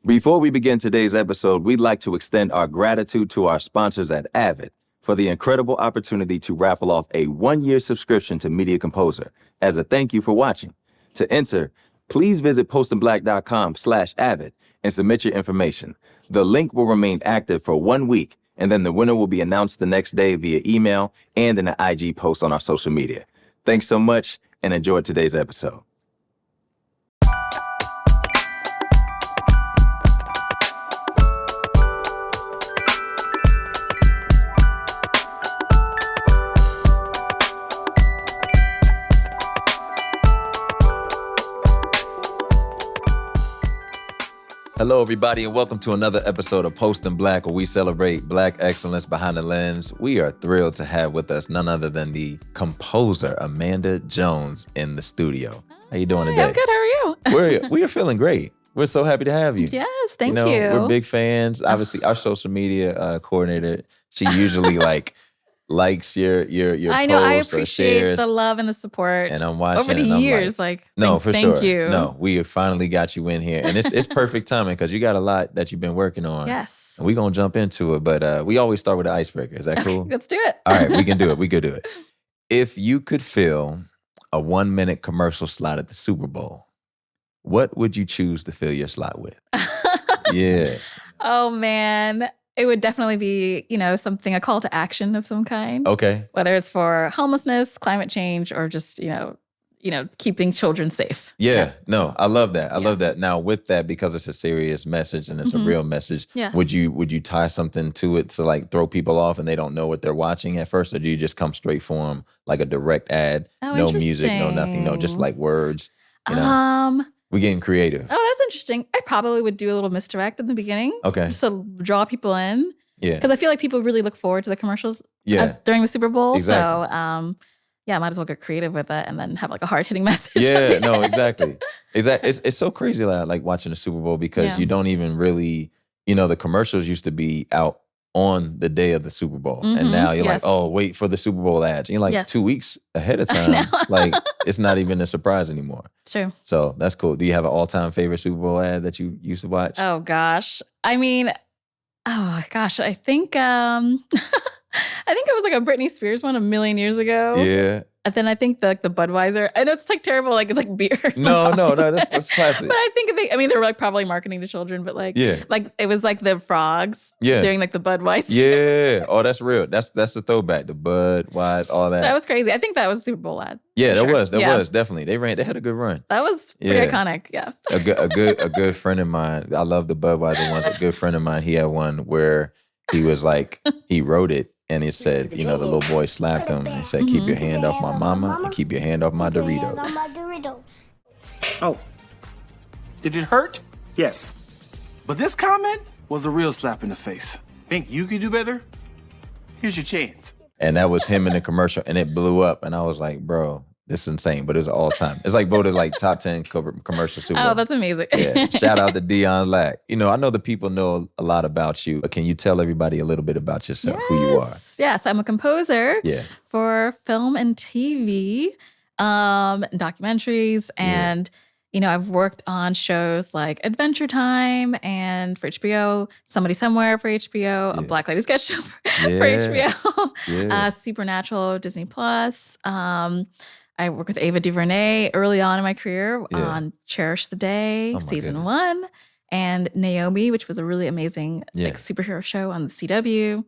Before we begin today's episode, we'd like to extend our gratitude to our sponsors at Avid for the incredible opportunity to raffle off a 1-year subscription to Media Composer as a thank you for watching. To enter, please visit postandblack.com/Avid and submit your information. The link will remain active for 1 week, and then the winner will be announced the next day via email and in an IG post on our social media. Thanks so much and enjoy today's episode. Hello, everybody, and welcome to another episode of Post and Black, where we celebrate Black excellence behind the lens. We are thrilled to have with us none other than the composer, Amanda Jones, in the studio. How you doing today? I'm good. How are you? We are feeling great. We're so happy to have you. Yes, thank you. We're big fans. Obviously, our social media coordinator, she usually likes your I know. I posts or appreciate shares. the love and the support. And I'm watching over the and I'm years. for thank sure. you. No, we finally got you in here, and it's perfect timing because you got a lot that you've been working on. Yes. And we're gonna jump into it, but we always start with the icebreaker. Is that cool? Let's do it. All right, we can do it. We could do it. If you could fill a 1-minute commercial slot at the Super Bowl, what would you choose to fill your slot with? Yeah. Oh man. It would definitely be, something, a call to action of some kind. Okay. Whether it's for homelessness, climate change, or just, keeping children safe. Yeah. No, I love that. I love that. Now, with that, because it's a serious message and it's a real message, Yes. would you tie something to it to throw people off and they don't know what they're watching at first, or do you just come straight for them like a direct ad, no music, no nothing, no just like words? We're getting creative. Oh, that's interesting. I probably would do a little misdirect in the beginning. Okay. Just to draw people in. Yeah. Because I feel like people really look forward to the commercials during the Super Bowl. Exactly. So, I might as well get creative with it and then have like a hard-hitting message. Yeah, no, exactly. It's so crazy like watching the Super Bowl because you don't even really, the commercials used to be out on the day of the Super Bowl. And now you're like, oh, wait for the Super Bowl ads. And you're like 2 weeks ahead of time. Like it's not even a surprise anymore. It's true. So that's cool. Do you have an all-time favorite Super Bowl ad that you used to watch? Oh gosh. I think I think it was like a Britney Spears one a million years ago. Yeah. And then I think the Budweiser. I know it's like terrible, like it's like beer. No, that's classic. But I think they were like probably marketing to children, but like it was like the frogs doing like the Budweiser. Yeah. Oh, that's real. That's the throwback. The Budweiser, all that. That was crazy. I think that was a Super Bowl ad. Yeah, that was definitely. They had a good run. That was pretty iconic. Yeah. A good friend of mine. I love the Budweiser ones. A good friend of mine. He had one where he was like he wrote it. And it said, the little boy slapped him and said, keep your hand off my mama and keep your hand off my Doritos. Oh, did it hurt? Yes. But this comment was a real slap in the face. Think you could do better? Here's your chance. And that was him in the commercial and it blew up. And I was like, bro, this is insane, but it was all time. It's like voted like top 10 commercial Super Bowl. Oh, that's amazing. Yeah. Shout out to Dion Lack. I know the people know a lot about you, but can you tell everybody a little bit about yourself, who you are? Yes, I'm a composer for film and TV, documentaries, and I've worked on shows like Adventure Time and for HBO, Somebody Somewhere for HBO, a Black Lady Sketch Show for HBO, Supernatural, Disney Plus. I worked with DuVernay early on in my career on Cherish the Day, season 1, and Naomi, which was a really amazing superhero show on the CW.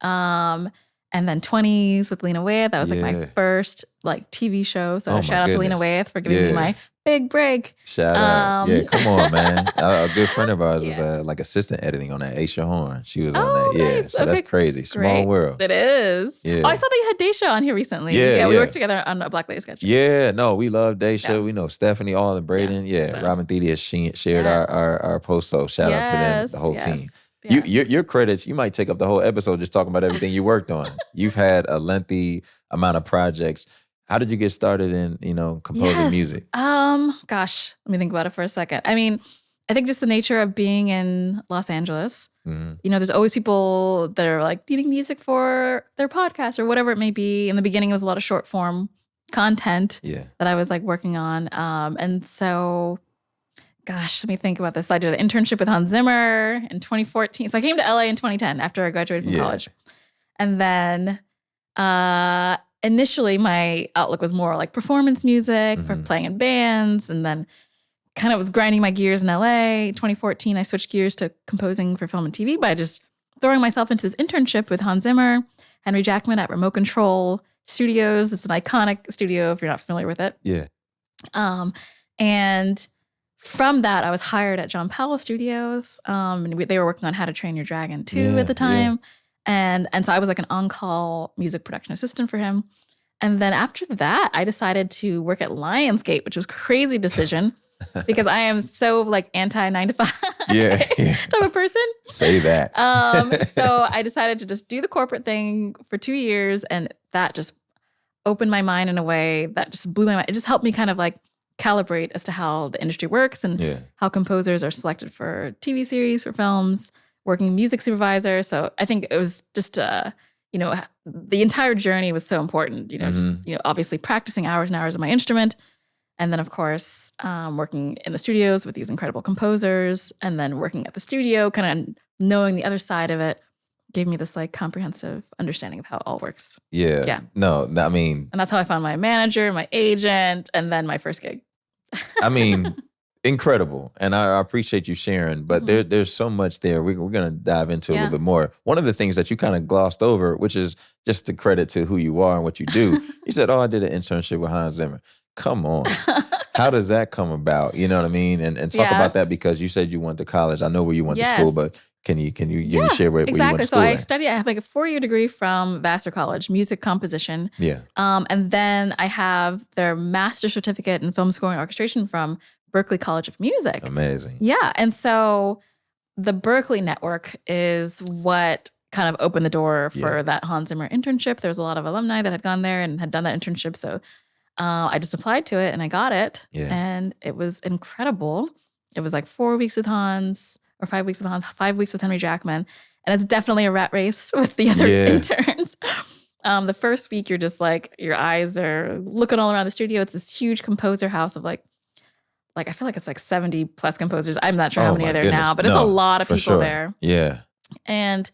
And then 20s with Lena Waithe. That was like my first TV show. So shout out to Lena Waithe for giving me my big break. Shout out. Yeah, come on, man. A good friend of ours was like assistant editing on that. Aisha Horn. She was on that. Yeah, nice. So that's crazy. Small world. It is. Yeah. Oh, I saw that you had Daisha on here recently. Yeah, we worked together on a Black Lady Sketch. Yeah, no, we love Daisha. We know Stephanie, all and Braden. Yeah, Robin Thede has shared our post. So shout out to them, the whole team. Yes. Your credits, you might take up the whole episode just talking about everything you worked on. You've had a lengthy amount of projects. How did you get started in, composing music? Gosh, let me think about it for a second. I mean, I think just the nature of being in Los Angeles, there's always people that are like needing music for their podcast or whatever it may be. In the beginning, it was a lot of short form content that I was like working on. And so Gosh, let me think about this. I did an internship with Hans Zimmer in 2014. So I came to LA in 2010 after I graduated from college. And then initially my outlook was more like performance music for playing in bands, and then kind of was grinding my gears in LA. 2014, I switched gears to composing for film and TV by just throwing myself into this internship with Hans Zimmer, Henry Jackman at Remote Control Studios. It's an iconic studio if you're not familiar with it. Yeah. And from that, I was hired at John Powell Studios. And they were working on How to Train Your Dragon 2 at the time. And so I was like an on-call music production assistant for him. And then after that, I decided to work at Lionsgate, which was a crazy decision because I am so like anti 9 to 5 type of person. Say that. So I decided to just do the corporate thing for 2 years, and that just opened my mind in a way that just blew my mind. It just helped me kind of like calibrate as to how the industry works and how composers are selected for TV series, for films, working music supervisor. So I think it was just, you know, the entire journey was so important, you know, just, you know, obviously practicing hours and hours of my instrument. And then, of course, working in the studios with these incredible composers, and then working at the studio, kind of knowing the other side of it, gave me this like comprehensive understanding of how it all works. Yeah. No, I mean. And that's how I found my manager, my agent, and then my first gig. I mean, incredible. And I appreciate you sharing, but there's so much there. We're going to dive into a little bit more. One of the things that you kind of glossed over, which is just a credit to who you are and what you do. You said, I did an internship with Hans Zimmer. Come on. How does that come about? You know what I mean? And talk about that, because you said you went to college. I know where you went to school, but can you share where you went to school? So I have like a 4-year degree from Vassar College, music composition. Yeah. And then I have their master's certificate in film scoring and orchestration from Berklee College of Music. Amazing. Yeah. And so the Berklee network is what kind of opened the door for that Hans Zimmer internship. There was a lot of alumni that had gone there and had done that internship. So I just applied to it and I got it. Yeah. And it was incredible. It was like 4 weeks with Hans, or 5 weeks with Hans, 5 weeks with Henry Jackman. And it's definitely a rat race with the other interns. The first week, you're just like, your eyes are looking all around the studio. It's this huge composer house of like I feel like it's like 70 plus composers. I'm not sure how many are there now, but it's a lot of people there. Yeah. And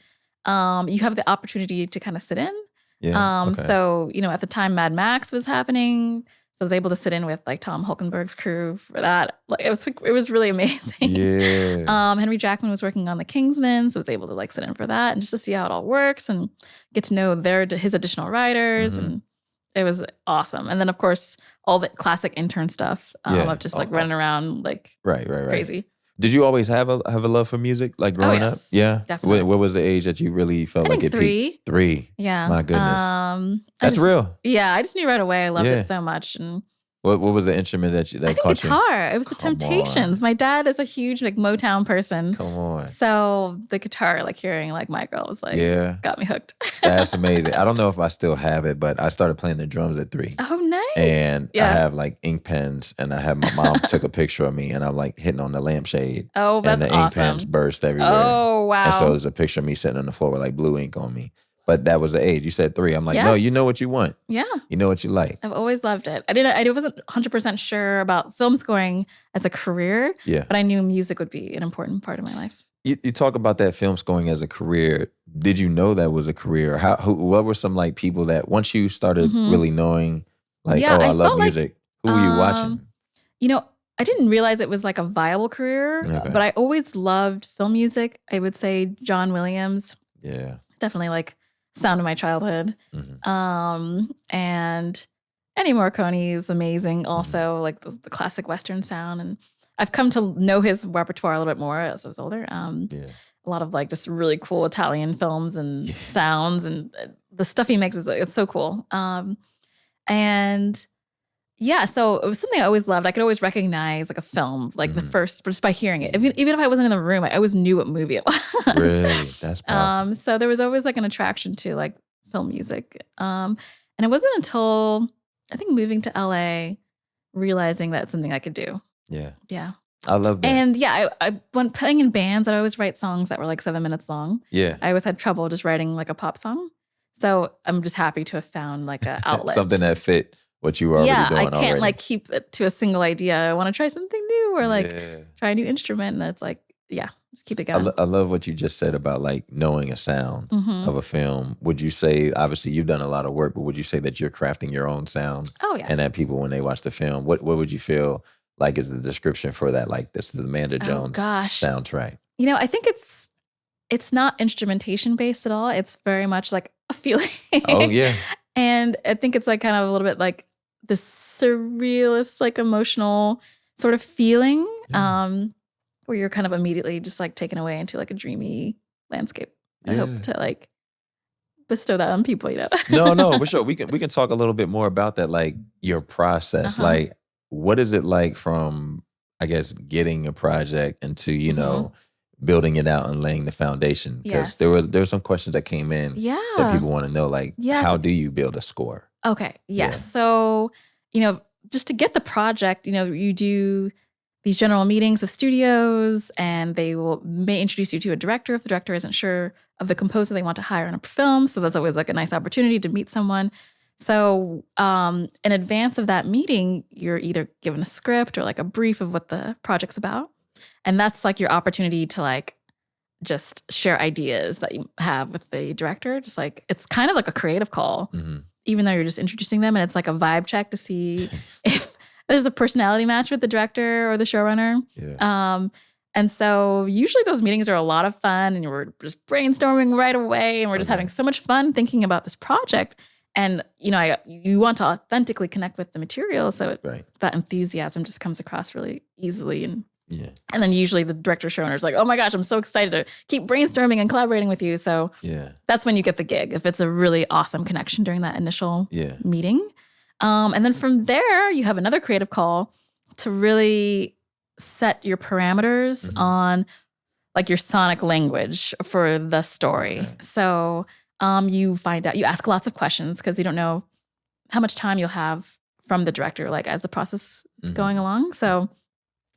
you have the opportunity to kind of sit in. Yeah. So, you know, at the time Mad Max was happening. So I was able to sit in with like Tom Hulkenberg's crew for that. Like it was really amazing. Yeah. Henry Jackman was working on The Kingsman, so I was able to like sit in for that and just to see how it all works and get to know his additional writers, and it was awesome. And then of course all the classic intern stuff of just like running around like crazy. Did you always have a love for music, like growing up? Yeah, definitely. What was the age that you really felt like it peaked? 3. Yeah. My goodness. That's real. Yeah, I just knew right away. I loved it so much. And what was the instrument that caught you? Guitar. It was the Temptations. My dad is a huge like Motown person. Come on. So the guitar, like hearing like My Girl was like, got me hooked. That's amazing. I don't know if I still have it, but I started playing the drums at 3. Oh, nice. And I have like ink pens, and I have my mom took a picture of me, and I'm like hitting on the lampshade. Oh, that's and the ink pens burst everywhere. Oh, wow. And so there's a picture of me sitting on the floor with like blue ink on me. But that was the age. You said 3. I'm like, no, you know what you want. Yeah. You know what you like. I've always loved it. I wasn't 100% sure about film scoring as a career. Yeah. But I knew music would be an important part of my life. You talk about that film scoring as a career. Did you know that was a career? What were some like people that once you started really knowing like, I love music, who were you watching? You know, I didn't realize it was like a viable career, but I always loved film music. I would say John Williams. Yeah. Definitely like sound of my childhood. And Ennio Morricone is amazing also, like the classic Western sound. And I've come to know his repertoire a little bit more as I was older. A lot of like just really cool Italian films and sounds, and the stuff he makes it's so cool. And yeah, so it was something I always loved. I could always recognize like a film, like the first, just by hearing it. Even if I wasn't in the room, I always knew what movie it was. Really? That's powerful. So there was always like an attraction to like film music. And it wasn't until I think moving to LA, realizing that's something I could do. Yeah. Yeah. I love that. And when playing in bands, I'd always write songs that were like 7 minutes long. Yeah. I always had trouble just writing like a pop song. So I'm just happy to have found like an outlet. Something that fit what you were already doing. I can't like keep it to a single idea. I want to try something new or like try a new instrument. And it's like, just keep it going. I love what you just said about like knowing a sound of a film. Would you say, obviously you've done a lot of work, but would you say that you're crafting your own sound? Oh yeah. And that people, when they watch the film, what would you feel like is the description for that? Like, this is Amanda Jones soundtrack. I think it's not instrumentation based at all. It's very much like a feeling. Oh yeah. And I think it's like kind of a little bit like the surrealist, like emotional sort of feeling. Where you're kind of immediately just like taken away into like a dreamy landscape. I hope to like bestow that on people, No, for sure. We can talk a little bit more about that, like your process. Like, what is it like from, I guess, getting a project into, building it out and laying the foundation? Because there were some questions that came in that people want to know, like, how do you build a score? Okay. Yes. Yeah. So, just to get the project, you do these general meetings with studios, and they may introduce you to a director if the director isn't sure of the composer they want to hire on a film. So that's always like a nice opportunity to meet someone. So in advance of that meeting, you're either given a script or like a brief of what the project's about. And that's like your opportunity to like just share ideas that you have with the director. Just like, it's kind of like a creative call, even though you're just introducing them. And it's like a vibe check to see if there's a personality match with the director or the showrunner. Yeah. And so usually those meetings are a lot of fun, and we're just brainstorming right away, and we're just having so much fun thinking about this project. And, you want to authentically connect with the material. So that enthusiasm just comes across really easily. And then usually the director showrunner is like, oh my gosh, I'm so excited to keep brainstorming and collaborating with you. So that's when you get the gig, if it's a really awesome connection during that initial meeting. And then from there, you have another creative call to really set your parameters on like your sonic language for the story. Okay. So you ask lots of questions because you don't know how much time you'll have from the director, like as the process is going along. So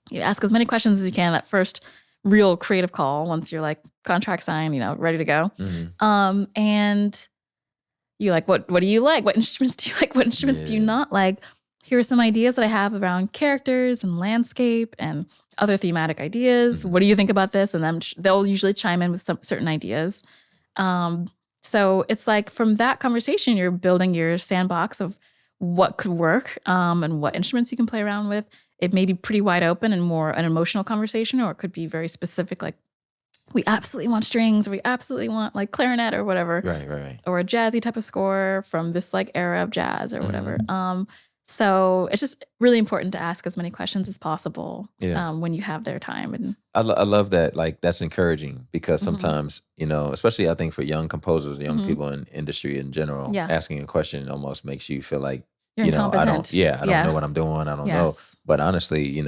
you ask as many questions as you can that first real creative call once you're like contract signed, ready to go. And you like, what do you like? What instruments do you like? What instruments do you not like? Here are some ideas that I have around characters and landscape and other thematic ideas. What do you think about this? And then they'll usually chime in with some certain ideas. So it's like from that conversation, you're building your sandbox of what could work and what instruments you can play around with. It may be pretty wide open and more an emotional conversation, or it could be very specific, like we absolutely want strings, or we absolutely want like clarinet or whatever. Right. Or a jazzy type of score from this like era of jazz or whatever. So it's just really important to ask as many questions as possible when you have their time. And I love that. Like, that's encouraging because sometimes, especially I think for young composers, young people in industry in general, asking a question almost makes you feel like, you're incompetent. I don't know what I'm doing. I don't know. But honestly,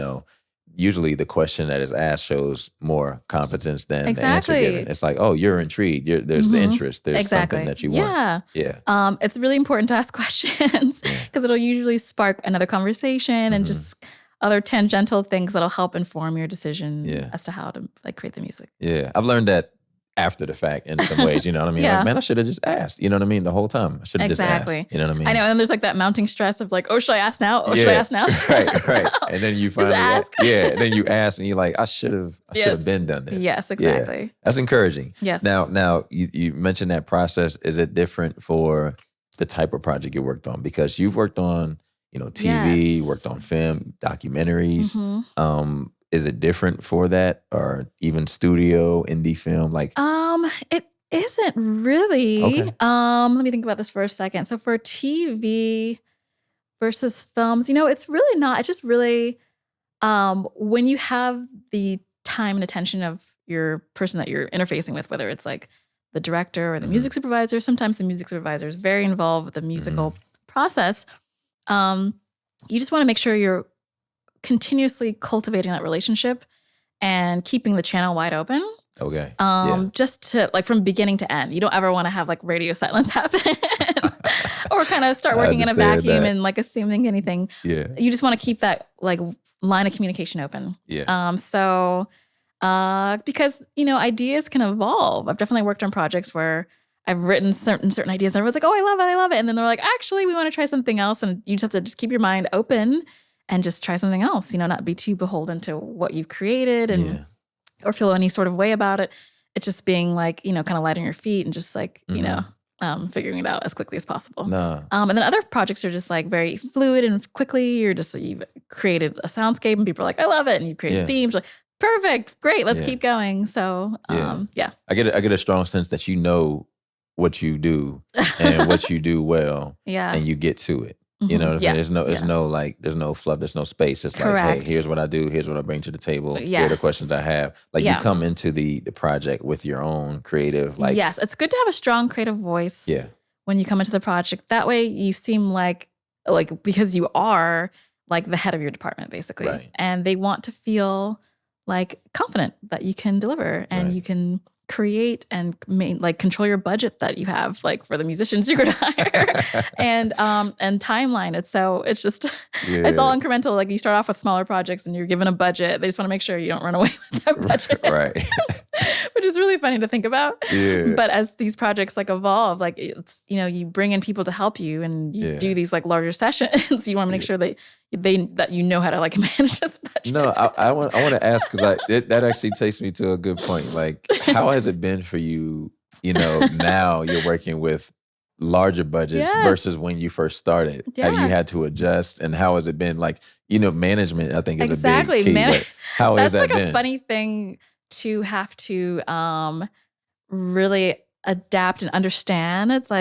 usually the question that is asked shows more competence than the answer given. It's like, oh, you're intrigued. There's the interest. There's something that you want. Yeah. It's really important to ask questions because it'll usually spark another conversation and just other tangential things that'll help inform your decision as to how to like create the music. Yeah. I've learned that after the fact in some ways, you know what I mean? Like, man, I should have just asked, you know what I mean? The whole time. I should have just asked, you know what I mean? I know, and there's like that mounting stress of like, oh, should I ask now? Oh, should I ask now? Right. And then you finally ask. And then you ask and you're like, I should have been done this. Yes, exactly. Yeah. That's encouraging. Yes. Now you mentioned that process. Is it different for the type of project you worked on? Because you've worked on, TV, worked on film, documentaries. Is it different for that, or even studio, indie film? Like, it isn't really. Okay. Let me think about this for a second. So for TV versus films, it's really not. It's just really when you have the time and attention of your person that you're interfacing with, whether it's like the director or the music supervisor. Sometimes the music supervisor is very involved with the musical process. You just want to make sure you're continuously cultivating that relationship and keeping the channel wide open. Okay. Just to like from beginning to end. You don't ever want to have like radio silence happen or kind of start working in a vacuum and like assuming anything. Yeah. You just want to keep that like line of communication open. Yeah. Because, ideas can evolve. I've definitely worked on projects where I've written certain ideas and everyone's like, oh, I love it. And then they're like, actually, we want to try something else. And you just have to just keep your mind open and just try something else, not be too beholden to what you've created and or feel any sort of way about it. It's just being like, kind of light on your feet and just like, figuring it out as quickly as possible. And then other projects are just like very fluid and quickly. You've created a soundscape and people are like, I love it. And you created themes like, perfect, great, let's keep going. So, I get a strong sense that you know what you do and what you do well, and you get to it. You know what I mean? There's no fluff, there's no space. It's Correct. like, hey, here's what I do, here's what I bring to the table. Here are the questions I have. Like you come into the project with your own creative, like yes, it's good to have a strong creative voice. When you come into the project, that way you seem like because you are like the head of your department basically, right. And they want to feel like confident that you can deliver and you can create and control your budget that you have for the musicians you're going to hire and timeline it. So it's just, it's all incremental. Like you start off with smaller projects and you're given a budget. They just want to make sure you don't run away with that budget. Right. Which is really funny to think about. But as these projects evolve, it's, you bring in people to help you and you do these larger sessions. You want to make sure that you know how to manage this budget. No, I want to ask because that actually takes me to a good point. Like, how has it been for you? Now you're working with larger budgets versus when you first started. Have you had to adjust, and how has it been? Management, I think, is a big key. How has that been? That's a funny thing to have to really adapt and understand. It's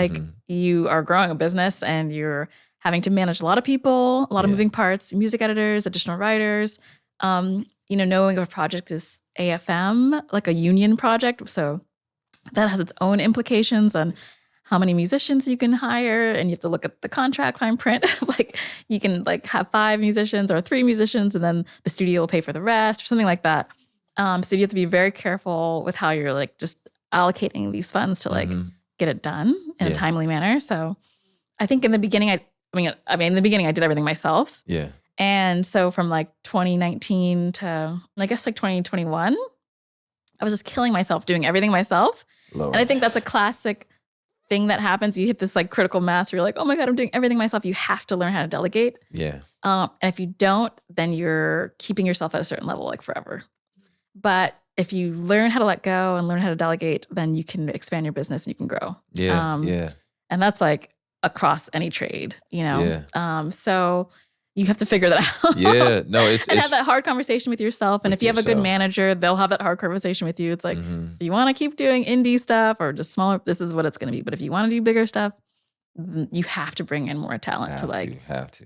you are growing a business and you're having to manage a lot of people, a lot of moving parts, music editors, additional writers. Knowing if a project is AFM, like a union project, so that has its own implications on how many musicians you can hire, and you have to look at the contract fine print. You can have 5 musicians or 3 musicians, and then the studio will pay for the rest or something like that. So you have to be very careful with how you're just allocating these funds to get it done in a timely manner. So I think in the beginning, in the beginning I did everything myself. Yeah. And so from 2019 to I guess 2021, I was just killing myself doing everything myself. Lord. And I think that's a classic thing that happens. You hit this critical mass where you're like, oh my God, I'm doing everything myself. You have to learn how to delegate. Yeah. And if you don't, then you're keeping yourself at a certain level forever. But if you learn how to let go and learn how to delegate, then you can expand your business and you can grow. Yeah. And that's across any trade, so you have to figure that out. Yeah, no, it's have that hard conversation with yourself. And if you have a good manager, they'll have that hard conversation with you. It's if you want to keep doing indie stuff or just smaller, this is what it's going to be. But if you want to do bigger stuff, you have to bring in more talent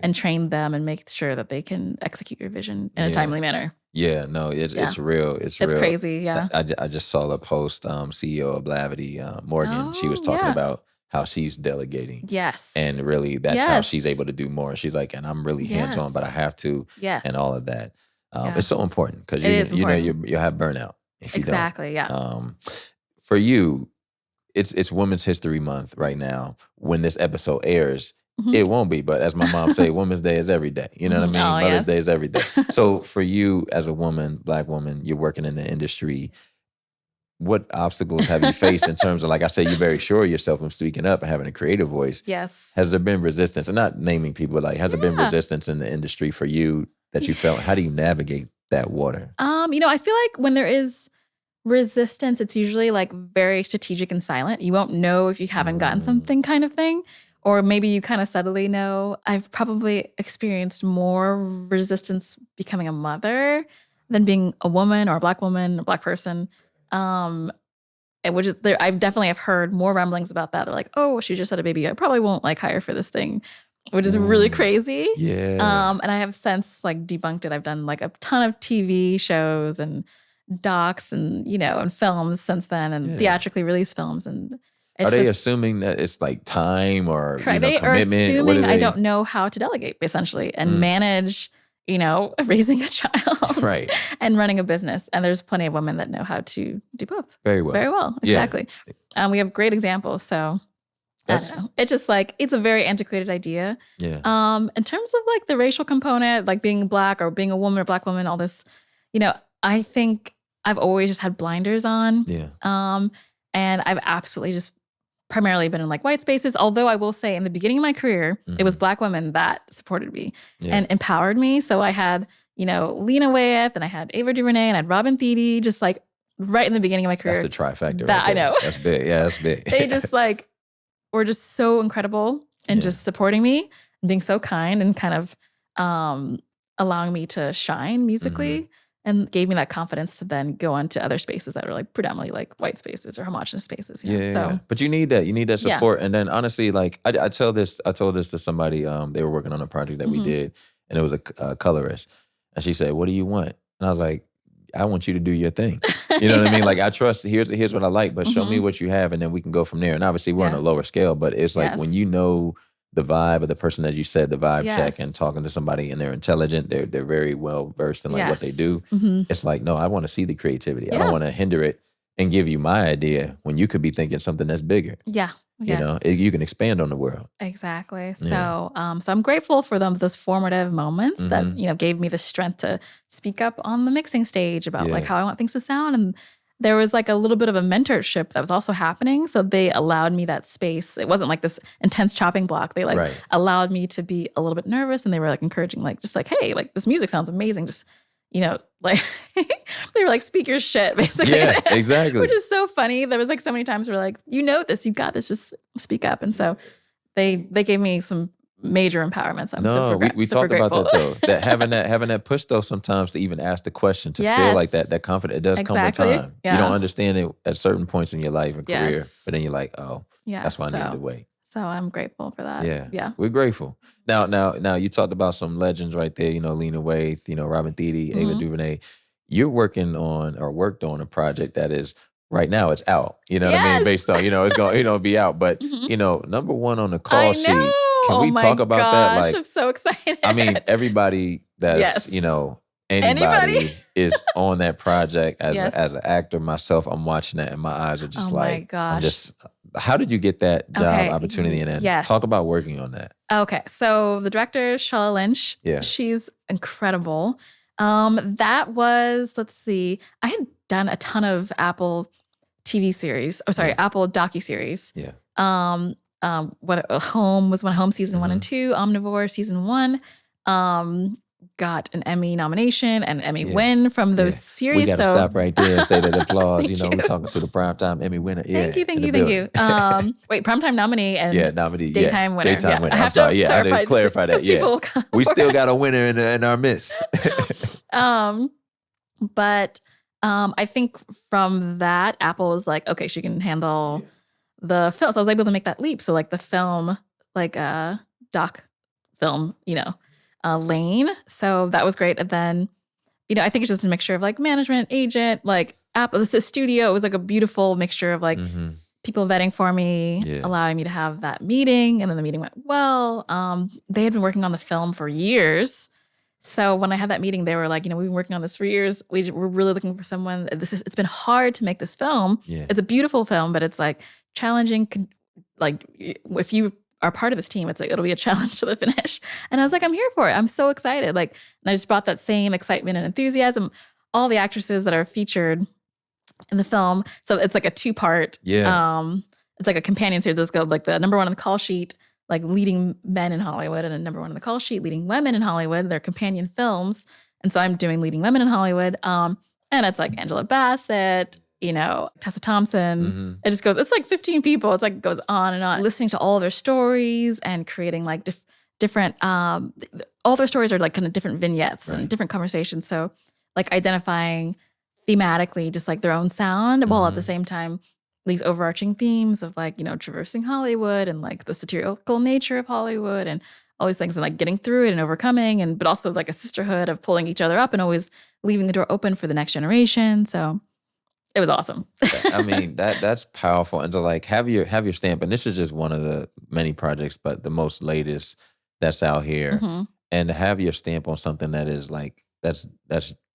and train them and make sure that they can execute your vision in a timely manner. Yeah, no, it's real. It's real. Crazy. Yeah. I just saw a post, CEO of Blavity, Morgan. She was talking about how she's delegating. Yes. And really that's how she's able to do more. She's like, and I'm really hands-on, but I have to. Yes. And all of that. It's so important because you'll have burnout if you don't. Yeah. For you, it's Women's History Month right now. When this episode airs, it won't be, but as my mom say, Women's Day is every day. You know what I mean? Mother's Day is every day. So for you as a woman, Black woman, you're working in the industry, what obstacles have you faced in terms of, I said, you're very sure of yourself and speaking up and having a creative voice. Yes. Has there been resistance, and not naming people, has there been resistance in the industry for you that you felt? How do you navigate that water? I feel like when there is resistance, it's usually very strategic and silent. You won't know if you haven't gotten something kind of thing. Or maybe you kind of subtly know. I've probably experienced more resistance becoming a mother than being a woman or a Black woman, a Black person. Which is there. I've definitely have heard more rumblings about that. They're like, oh, she just had a baby. I probably won't hire for this thing, which is really crazy. Yeah. And I have since debunked it. I've done a ton of TV shows and docs and, and films since then and theatrically released films. And are they assuming that it's time or they commitment? Are assuming I don't know how to delegate essentially and manage, raising a child and running a business. And there's plenty of women that know how to do both. Very well. Very well. Exactly. Yeah. We have great examples. So I don't know. It's just it's a very antiquated idea. Yeah. In terms of the racial component, being Black or being a woman or Black woman, all this, I think I've always just had blinders on. Yeah. And I've absolutely just primarily been in like white spaces. Although I will say in the beginning of my career, it was Black women that supported me and empowered me. So I had, Lena Waithe and I had Ava DuVernay and I had Robin Thede, just like right in the beginning of my career. That's the trifecta. That right I know. That's big. Yeah, that's big. They just like were just so incredible and just supporting me and being so kind and kind of allowing me to shine musically and gave me that confidence to then go on to other spaces that are like predominantly like white spaces or homogenous spaces. So, but you need that. You need that support. And then honestly, like I told this to somebody, they were working on a project that we did and it was a colorist. And she said, "What do you want?" And I was like, "I want you to do your thing." You know what I mean? Like I trust, here's what I like, but show me what you have and then we can go from there. And obviously we're on a lower scale, but it's like when you know the vibe of the person that you said the vibe check and talking to somebody and they're intelligent, they're very well versed in like what they do. It's like, no, I want to see the creativity. I don't want to hinder it and give you my idea when you could be thinking something that's bigger. Yeah. Yes. You can expand on the world. Exactly. So, so I'm grateful for those formative moments that, gave me the strength to speak up on the mixing stage about like how I want things to sound. And there was like a little bit of a mentorship that was also happening. So they allowed me that space. It wasn't like this intense chopping block. They like allowed me to be a little bit nervous and they were like encouraging, like, just like, hey, like this music sounds amazing. Just, like they were like, speak your shit, basically. Yeah, exactly. Which is so funny. There was like so many times where like, this, you got this, just speak up. And so they gave me some major empowerments. We talked grateful. about that though. That having that push though sometimes to even ask the question to feel like that confidence. It does come with time. Yeah. You don't understand it at certain points in your life and career, but then you're like, oh, that's why I needed to wait. So I'm grateful for that. Yeah. We're grateful. Now you talked about some legends right there, Lena Waithe, Robin Thede, Ava DuVernay. You're working on or worked on a project that is right now it's out. You know what I mean? Based on, it's going to be out. But, number one on the call sheet. Can we talk about that? Like, I'm so excited. I mean, everybody that's, anybody is on that project as an actor. Myself, I'm watching that and my eyes are just my gosh. How did you get that job opportunity? And then talk about working on that. Okay. So the director, Shaw Lynch, she's incredible. That was, let's see, I had done a ton of Apple TV series. Apple docuseries. Yeah. Whether Home was Home season 1 and 2, Omnivore season 1, got an Emmy nomination and Emmy win from those series. We got to stop right there and say that applause. We're talking to the primetime Emmy winner. Thank you. Wait, primetime nominee and nominee. Daytime winner. Daytime winner. I'm sorry. I didn't clarify that. Yeah, we still got a winner in our midst. But I think from that, Apple was like, okay, she can handle the film. So I was able to make that leap. So like the film, like doc film, lane. So that was great. And then, I think it's just a mixture of like management, agent, like Apple, the studio. It was like a beautiful mixture of like people vetting for me, allowing me to have that meeting. And then the meeting went well. They had been working on the film for years. So when I had that meeting, they were like, we've been working on this for years. We're really looking for someone. It's been hard to make this film. Yeah. It's a beautiful film, but it's like challenging. Like if you are part of this team, it's like, it'll be a challenge to the finish. And I was like, I'm here for it. I'm so excited. Like, and I just brought that same excitement and enthusiasm. All the actresses that are featured in the film. So it's like a 2-part. Yeah. It's like a companion series. It's called like the number 1 on the call sheet, like leading men in Hollywood, and a number 1 on the call sheet, leading women in Hollywood. They're companion films. And so I'm doing leading women in Hollywood. And it's like Angela Bassett, Tessa Thompson. It just goes, it's like 15 people. It's like, goes on and on. Listening to all their stories and creating like different, all their stories are like kind of different vignettes and different conversations. So like identifying thematically just like their own sound while at the same time these overarching themes of like, traversing Hollywood and like the satirical nature of Hollywood and all these things and like getting through it and overcoming but also like a sisterhood of pulling each other up and always leaving the door open for the next generation. So it was awesome. I mean, that's powerful. And to like have your stamp, and this is just one of the many projects, but the most latest that's out here. And to have your stamp on something that is like, that's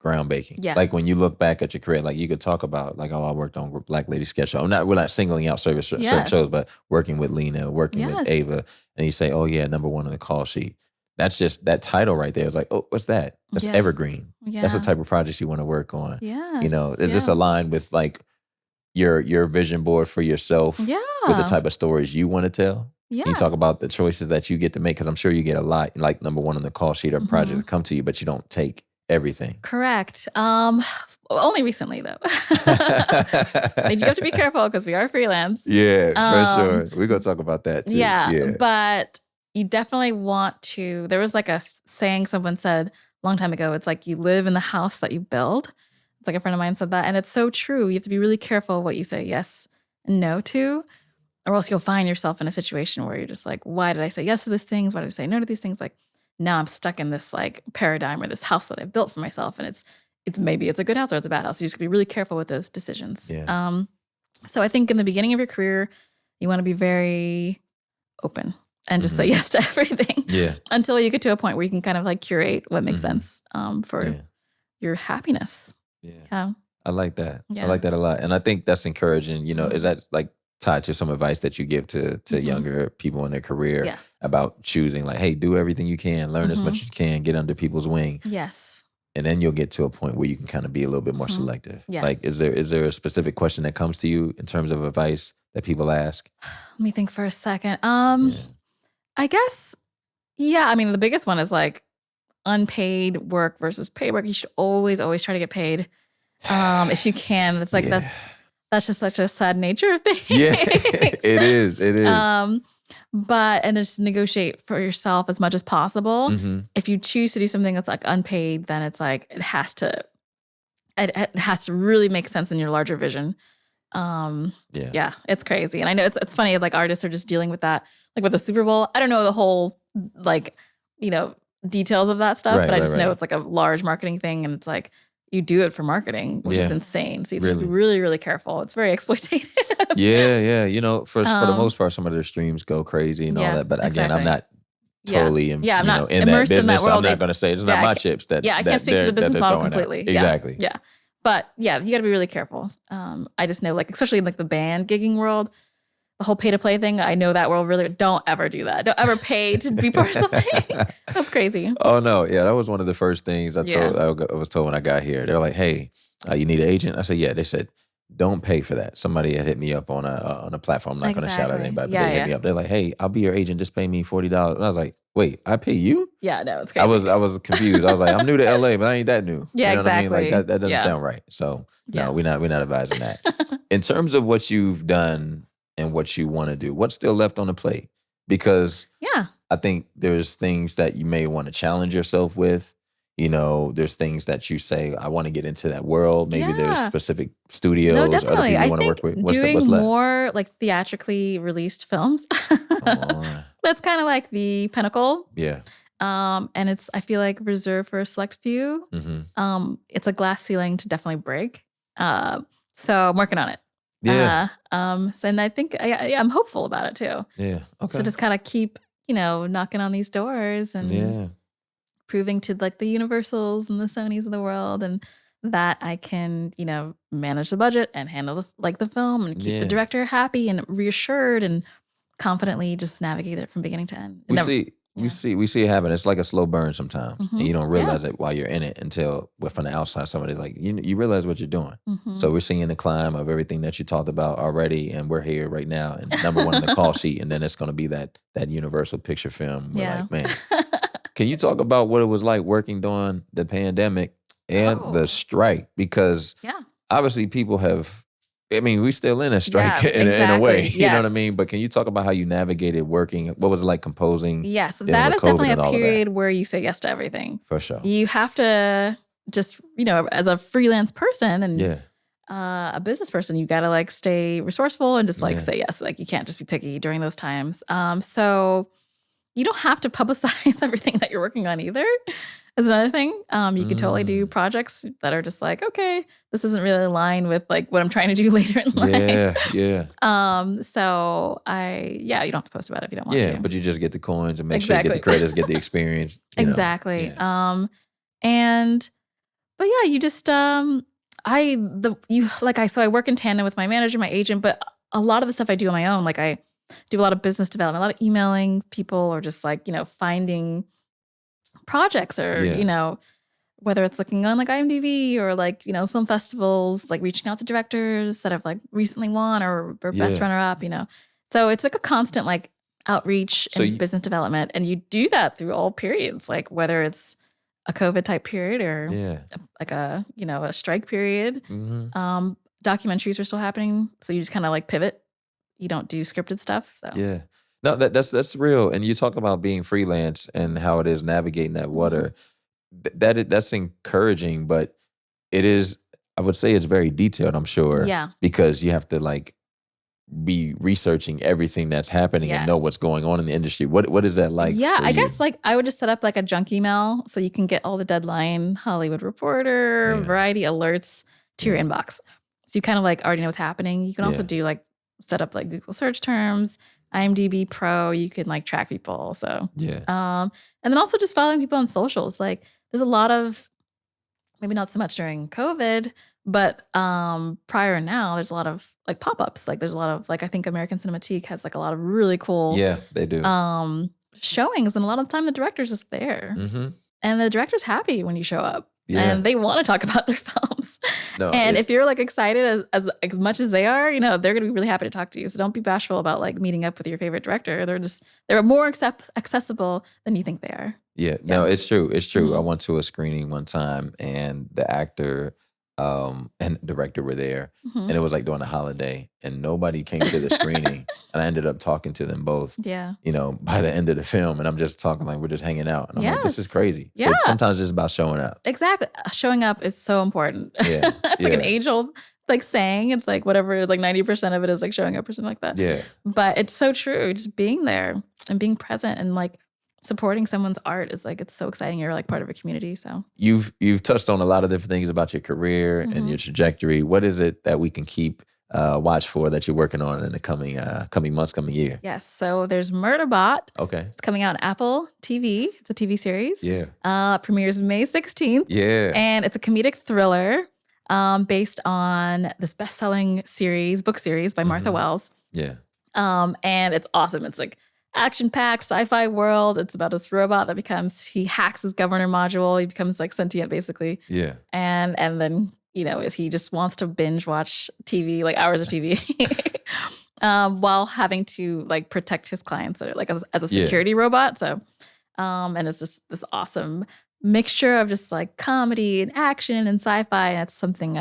groundbreaking. Yeah. Like when you look back at your career, like you could talk about like, I worked on Black Lady Sketch Show. We're not singling out certain shows, but working with Lena, working with Ava, and you say, oh yeah, number 1 on the call sheet. That's just that title right there. It's like, oh, what's that? That's evergreen. Yeah. That's the type of projects you want to work on. Yeah. Is this aligned with like your vision board for yourself Yeah. with the type of stories you want to tell? Yeah. You talk about the choices that you get to make, because I'm sure you get a lot, like number one on the call sheet or projects that come to you, but you don't take everything. Correct. Only recently though. And you have to be careful because we are freelance. Yeah, for sure. We're gonna talk about that too. Yeah, but you definitely want to. There was like a saying someone said a long time ago. It's like you live in the house that you build. It's like a friend of mine said that, and it's so true. You have to be really careful what you say yes and no to, or else you'll find yourself in a situation where you're just like, why did I say yes to these things? Why did I say no to these things? Like, now I'm stuck in this like paradigm or this house that I built for myself, and it's maybe it's a good house or it's a bad house. You just gotta be really careful with those decisions. Yeah. So I think in the beginning of your career, you want to be very open and just say yes to everything. Yeah. Until you get to a point where you can kind of like curate what makes sense for your happiness. Yeah. I like that. Yeah. I like that a lot. And I think that's encouraging. You know, is that like tied to some advice that you give to younger people in their career about choosing, like, hey, do everything you can, learn as much as you can, get under people's wing. Yes. And then you'll get to a point where you can kind of be a little bit more selective. Yes. Like, is there a specific question that comes to you in terms of advice that people ask? Let me think for a second. I guess, I mean, the biggest one is like unpaid work versus paid work. You should always try to get paid if you can. It's like that's just such a sad nature of things. Yeah, it is. It is. And just negotiate for yourself as much as possible. If you choose to do something that's like unpaid, then it's like it has to really make sense in your larger vision. Yeah, it's crazy. And I know it's funny, like artists are just dealing with that, like with the Super Bowl. I don't know the whole like, details of that stuff, but I just know it's like a large marketing thing, and it's like you do it for marketing, which is insane. So you have to be really, really careful. It's very exploitative. Yeah. For the most part, some of their streams go crazy and all that. But again, I'm not totally in that business. In that world. So I'm not going to say it's not my chips that. I can't speak to the business model completely. Exactly. Yeah. But you got to be really careful. I just know, like, especially in like the band gigging world, the whole pay to play thing, I know that world really, don't ever do that. Don't ever pay to be part of something. That's crazy. Oh no. Yeah. That was one of the first things I was told when I got here. They're like, hey, you need an agent? I said, yeah. They said, don't pay for that. Somebody had hit me up on a platform. I'm not going to shout out anybody, but they hit me up. They're like, hey, I'll be your agent. Just pay me $40. And I was like, wait, I pay you? Yeah, no, it's crazy. I was confused. I was like, I'm new to LA, but I ain't that new. Yeah, you know exactly. what I mean? Like that doesn't sound right. So no, we're not advising that. In terms of what you've done and what you want to do, what's still left on the plate? Because I think there's things that you may want to challenge yourself with. There's things that you say, I want to get into that world. Maybe there's specific studios or other people you want to work with. What's doing left? more like theatrically released films. That's kind of like the pinnacle. Yeah. And I feel like reserved for a select few. It's a glass ceiling to definitely break. So I'm working on it. Yeah. And I think I'm hopeful about it too. Yeah. Okay. So just kind of keep, knocking on these doors and proving to like the Universals and the Sonys of the world, and that I can, manage the budget and handle the film and keep the director happy and reassured and confidently just navigate it from beginning to end. We see it happen. It's like a slow burn sometimes, and you don't realize it while you're in it until from the outside somebody's like, you realize what you're doing. So we're seeing the climb of everything that you talked about already, and we're here right now, and number one on the call sheet, and then it's going to be that Universal picture film. We're like, man, can you talk about what it was like working during the pandemic and the strike? Because obviously people have. I mean, we're still in a strike in a way, you know what I mean? But can you talk about how you navigated working? What was it like composing? Yeah, so that is definitely a period where you say yes to everything. For sure. You have to just, as a freelance person and a business person, you got to like stay resourceful and just like say yes. Like you can't just be picky during those times. So you don't have to publicize everything that you're working on either. Is another thing. You can totally do projects that are just like, okay, this isn't really aligned with like what I'm trying to do later in life. Yeah. So you don't have to post about it if you don't want to. Yeah, but you just get the coins and make sure you get the credits, get the experience. Exactly. Yeah. But yeah, you just so I work in tandem with my manager, my agent, but a lot of the stuff I do on my own, like I do a lot of business development, a lot of emailing people or just like, finding projects or, whether it's looking on like IMDb or like, film festivals, like reaching out to directors that have like recently won or best runner up, So it's like a constant like outreach and business development. And you do that through all periods, like whether it's a COVID type period or like a strike period. Documentaries are still happening. So you just kind of like pivot. You don't do scripted stuff. So yeah. No, that's real. And you talk about being freelance and how it is navigating that water. That's encouraging, but it is, I would say it's very detailed, I'm sure. Yeah. Because you have to like be researching everything that's happening and know what's going on in the industry. What is that like? Yeah, I guess like I would just set up like a junk email so you can get all the Deadline, Hollywood Reporter, Variety alerts to your inbox. So you kind of like already know what's happening. You can also do like set up like Google search terms, IMDb Pro. You can like track people. So and then also just following people on socials. Like there's a lot of, maybe not so much during COVID, but prior now, there's a lot of like pop-ups. Like there's a lot of like, I think American Cinematique has like a lot of really cool they do. Showings. And a lot of the time the director's just there. And the director's happy when you show up. And they want to talk about their films. And if you're like excited as much as they are, they're going to be really happy to talk to you. So don't be bashful about like meeting up with your favorite director. They're more accessible than you think they are. Yeah, no, it's true. It's true. I went to a screening one time and the actor and director were there, and it was like during a holiday, and nobody came to the screening, and I ended up talking to them both. Yeah, by the end of the film, and I'm just talking like we're just hanging out, and I'm like, this is crazy. So sometimes it's about showing up. Exactly, showing up is so important. Yeah, it's like an age-old like saying. It's like whatever. It's like 90% of it is like showing up or something like that. Yeah, but it's so true. Just being there and being present and like supporting someone's art is like, it's so exciting. You're like part of a community. So you've touched on a lot of different things about your career and your trajectory. What is it that we can keep watch for that you're working on in the coming months, coming year? Yes. So there's Murderbot. Okay. It's coming out on Apple TV. It's a TV series. Yeah. Premieres May 16th. Yeah. And it's a comedic thriller based on this best-selling book series by Martha Wells. Yeah. And it's awesome. It's like action-packed sci-fi world. It's about this robot that he hacks his governor module. He becomes like sentient basically. Yeah. And then, he just wants to binge watch TV, like hours of TV, while having to like protect his clients like as a security robot. So, and it's just this awesome mixture of just like comedy and action and sci-fi. And it's something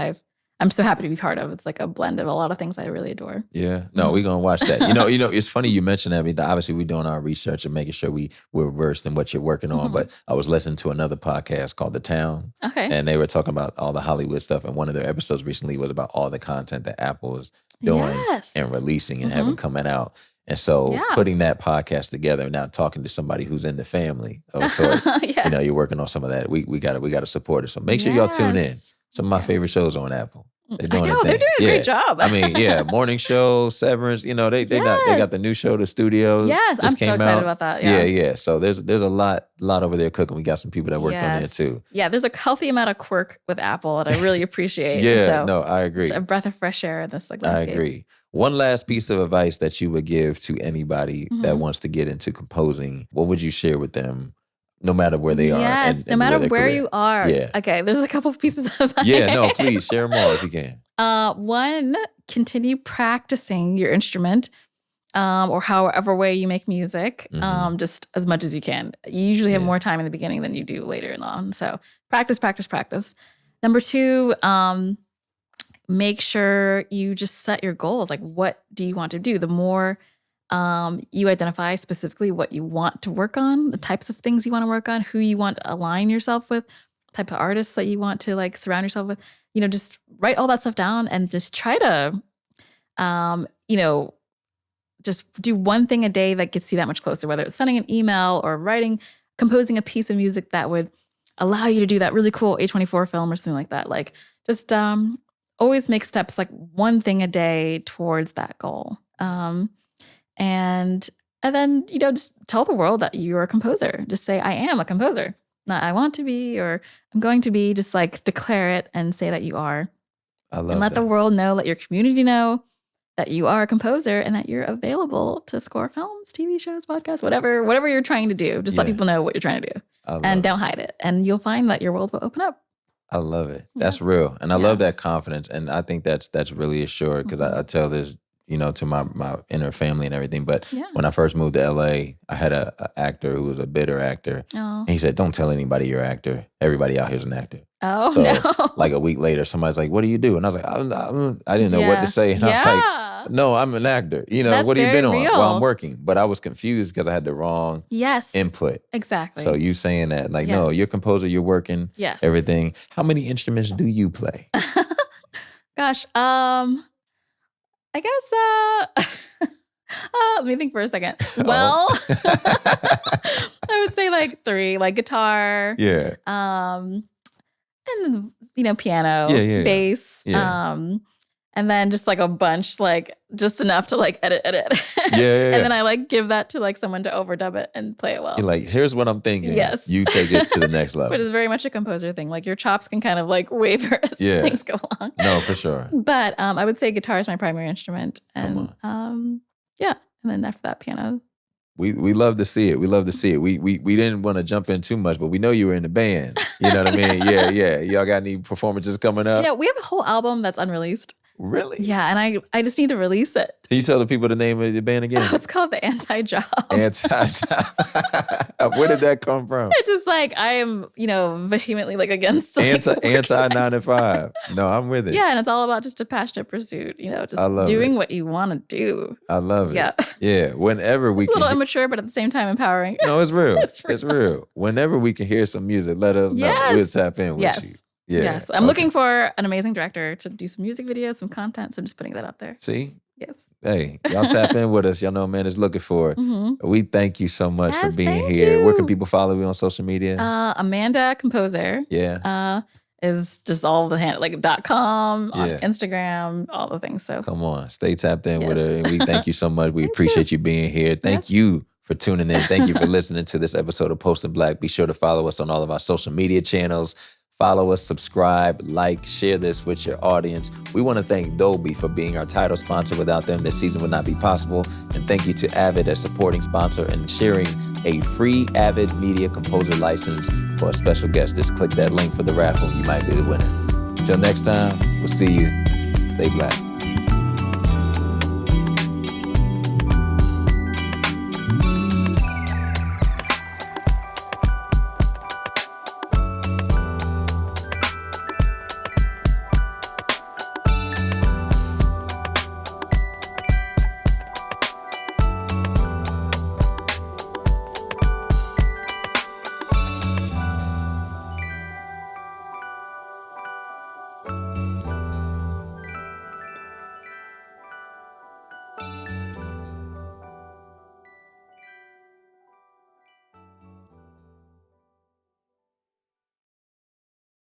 I'm so happy to be part of. It's like a blend of a lot of things I really adore. Yeah. No, we're going to watch that. It's funny you mentioned that. Obviously, we're doing our research and making sure we're versed in what you're working on. But I was listening to another podcast called The Town. Okay. And they were talking about all the Hollywood stuff. And one of their episodes recently was about all the content that Apple is doing and releasing and having coming out. And so putting that podcast together, now talking to somebody who's in the family of sorts, you're working on some of that. We got to support it. So make sure y'all tune in. Some of my favorite shows on Apple. They're doing they're doing a great job. Morning Show, Severance. They got the new show, The Studios. Yes, I'm so excited about that. Yeah. So there's a lot over there cooking. We got some people that worked on there too. Yeah, there's a healthy amount of quirk with Apple that I really appreciate. I agree. It's a breath of fresh air in this landscape. I agree. One last piece of advice that you would give to anybody that wants to get into composing, what would you share with them? No matter where they are. Yes, no matter where you are. Yeah. Okay, there's a couple of pieces of advice. Yeah, no, please share them all if you can. One, continue practicing your instrument or however way you make music, just as much as you can. You usually have more time in the beginning than you do later on. So practice. Number two, make sure you just set your goals. Like, what do you want to do? The more you identify specifically what you want to work on, the types of things you want to work on, who you want to align yourself with, type of artists that you want to like surround yourself with, just write all that stuff down and just try to, just do one thing a day that gets you that much closer, whether it's sending an email or composing a piece of music that would allow you to do that really cool A24 film or something like that. Like just always make steps, like one thing a day towards that goal. And then, just tell the world that you're a composer. Just say, I am a composer. Not I want to be or I'm going to be. Just like declare it and say that you are. I love and let that. the world know, let your community know that you are a composer and that you're available to score films, TV shows, podcasts, whatever you're trying to do. Just let people know what you're trying to do and don't hide it. And you'll find that your world will open up. I love it. That's real. And I love that confidence. And I think that's really assured because I tell this, to my inner family and everything. But when I first moved to LA, I had an actor who was a bitter actor. Oh. And he said, don't tell anybody you're an actor. Everybody out here's an actor. Oh, so, no. like a week later, somebody's like, what do you do? And I was like, I didn't know what to say. And I was like, no, I'm an actor. That's what have you been on? real. Well, I'm working. But I was confused because I had the wrong input. Exactly. So you saying that, like, no, you're a composer, you're working, everything. How many instruments do you play? Gosh, I guess, let me think for a second. Well, I would say like 3, like guitar. Yeah. And, piano, bass. Yeah. And then just like a bunch, like just enough to like edit. Yeah. And then I like give that to like someone to overdub it and play it well. You're like, here's what I'm thinking. Yes. You take it to the next level. Which is very much a composer thing. Like your chops can kind of like waver as things go along. No, for sure. But I would say guitar is my primary instrument. And and then after that, piano. We love to see it. We love to see it. We didn't want to jump in too much, but we know you were in the band. You know what I mean? Yeah. Y'all got any performances coming up? Yeah, we have a whole album that's unreleased. Really? Yeah, and I just need to release it. Can you tell the people the name of the band again? It's called The Anti-Job. Anti-Job. Where did that come from? It's just like I am, vehemently like against like, anti 9 to 5. No, I'm with it. Yeah, and it's all about just a passionate pursuit, just doing what you want to do. I love it. Yeah. Yeah. Whenever we It's a little immature, but at the same time empowering. No, it's real. It's real. Whenever we can hear some music, let us know. We'll tap in with you. Yeah. Yes. I'm looking for an amazing director to do some music videos, some content. So I'm just putting that out there. See? Yes. Hey, y'all tap in with us. Y'all know man is looking for it. Mm-hmm. We thank you so much for being here. You. Where can people follow you on social media? Amanda Composer. Yeah. Is just all the like .com, on Instagram, all the things. So come on, stay tapped in with her. And we thank you so much. We appreciate you being here. Thank you for tuning in. Thank you for listening to this episode of Post in Black. Be sure to follow us on all of our social media channels. Follow us, subscribe, like, share this with your audience. We want to thank Dolby for being our title sponsor. Without them, this season would not be possible. And thank you to Avid as supporting sponsor and sharing a free Avid Media Composer license for a special guest. Just click that link for the raffle. You might be the winner. Until next time, we'll see you. Stay black.